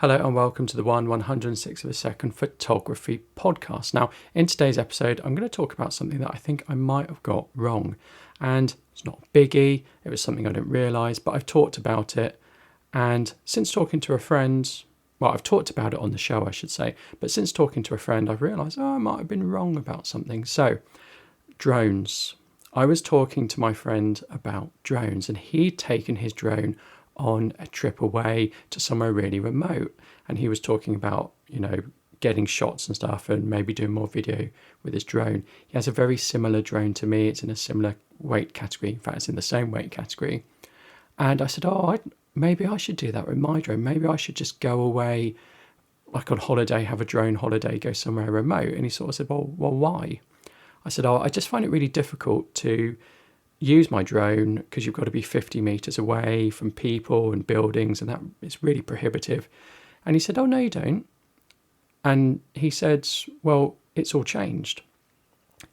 Hello and welcome to the 1/106th of a second photography podcast. Now, in today's episode, I'm going to talk about something that I think I might have got wrong. And it's not a biggie, it was something I didn't realise, but I've talked about it. And since talking to a friend, well, I've talked about it on the show, I should say, but since talking to a friend, I've realised, I might have been wrong about something. So, drones. I was talking to my friend about drones, and he'd taken his drone on a trip away to somewhere really remote, and he was talking about getting shots and stuff and maybe doing more video with his drone. He has a very similar drone to me. It's in a similar weight category. In fact, it's in the same weight category. And I said, maybe I should do that with my drone. Maybe I should just go away like on holiday, have a drone holiday, go somewhere remote. And he sort of said, well, why? I said, I just find it really difficult to use my drone because you've got to be 50 meters away from people and buildings, and that it's really prohibitive. And he said, oh, no, you don't. And he said, well, it's all changed.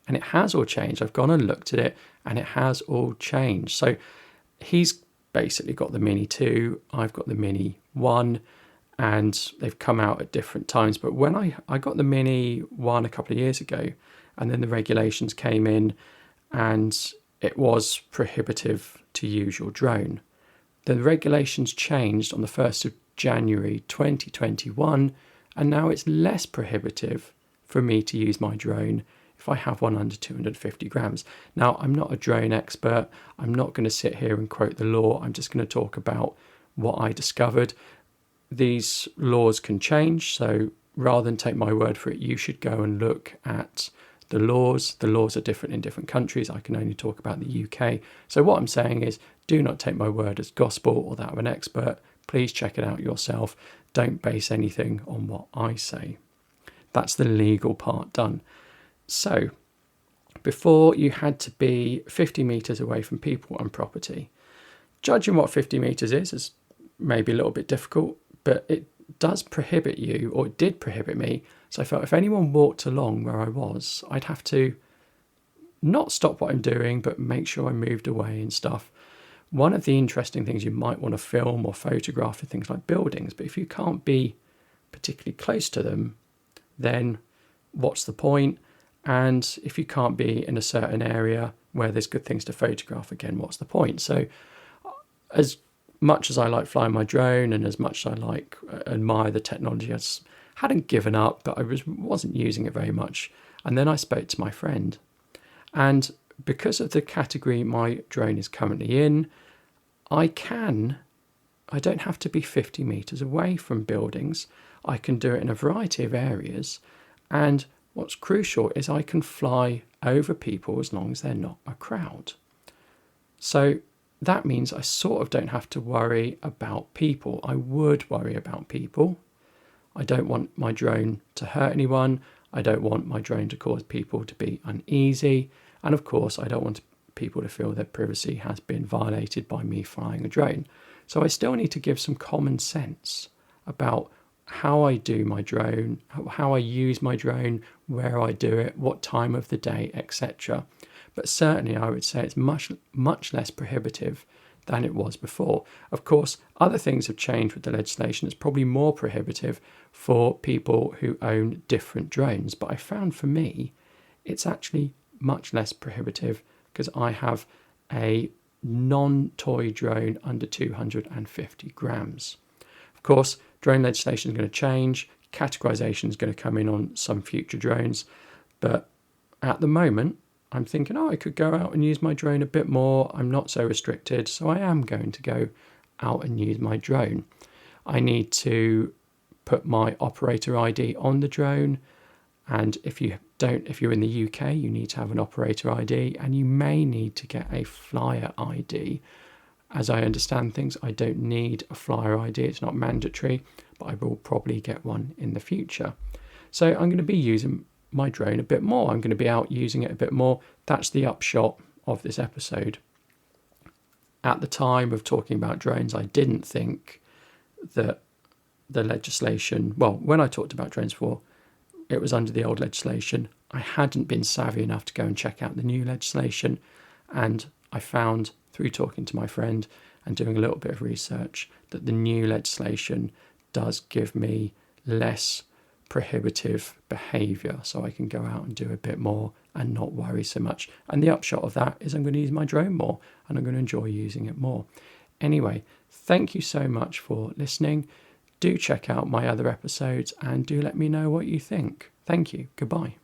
And it has all changed. I've gone and looked at it, and it has all changed. So he's basically got the Mini 2, I've got the Mini 1, and they've come out at different times. But when I got the Mini 1 a couple of years ago, and then the regulations came in, and it was prohibitive to use your drone. The regulations changed on the 1st of January 2021, and now it's less prohibitive for me to use my drone if I have one under 250 grams. Now, I'm not a drone expert. I'm not going to sit here and quote the law. I'm just going to talk about what I discovered. These laws can change, so rather than take my word for it, you should go and look at the laws. The laws are different in different countries. I can only talk about the UK. So what I'm saying is, do not take my word as gospel or that of an expert. Please check it out yourself. Don't base anything on what I say. That's the legal part done. So before, you had to be 50 meters away from people and property. Judging what 50 meters is maybe a little bit difficult, but it does prohibit you, or it did prohibit me. So I felt if anyone walked along where I was, I'd have to not stop what I'm doing, but make sure I moved away and stuff. One of the interesting things you might want to film or photograph are things like buildings, but if you can't be particularly close to them, then what's the point? And if you can't be in a certain area where there's good things to photograph, again, what's the point? So as much as I like flying my drone, and as much as I admire the technology, I hadn't given up, but I wasn't using it very much. And then I spoke to my friend, and because of the category my drone is currently in, I don't have to be 50 meters away from buildings. I can do it in a variety of areas, and what's crucial is I can fly over people as long as they're not a crowd. So that means I sort of don't have to worry about people. I would worry about people. I don't want my drone to hurt anyone. I don't want my drone to cause people to be uneasy. And of course, I don't want people to feel their privacy has been violated by me flying a drone. So I still need to give some common sense about how I do my drone, how I use my drone, where I do it, what time of the day, etc. But certainly I would say it's much, much less prohibitive than it was before. Of course, other things have changed with the legislation. It's probably more prohibitive for people who own different drones. But I found for me, it's actually much less prohibitive because I have a non-toy drone under 250 grams. Of course, drone legislation is going to change. Categorization is going to come in on some future drones. But at the moment, I'm thinking, I could go out and use my drone a bit more. I'm not so restricted, so I am going to go out and use my drone. I need to put my operator ID on the drone, and if you're in the UK, you need to have an operator ID, and you may need to get a flyer ID. As I understand things, I don't need a flyer ID. It's not mandatory, but I will probably get one in the future. So I'm going to be using my drone a bit more. I'm going to be out using it a bit more. That's the upshot of this episode. At the time of talking about drones, I didn't think that the legislation, when I talked about drones before, it was under the old legislation. I hadn't been savvy enough to go and check out the new legislation, and I found through talking to my friend and doing a little bit of research that the new legislation does give me less prohibitive behavior, so I can go out and do a bit more and not worry so much. And the upshot of that is I'm going to use my drone more and I'm going to enjoy using it more. Anyway, thank you so much for listening. Do check out my other episodes and do let me know what you think. Thank you. Goodbye.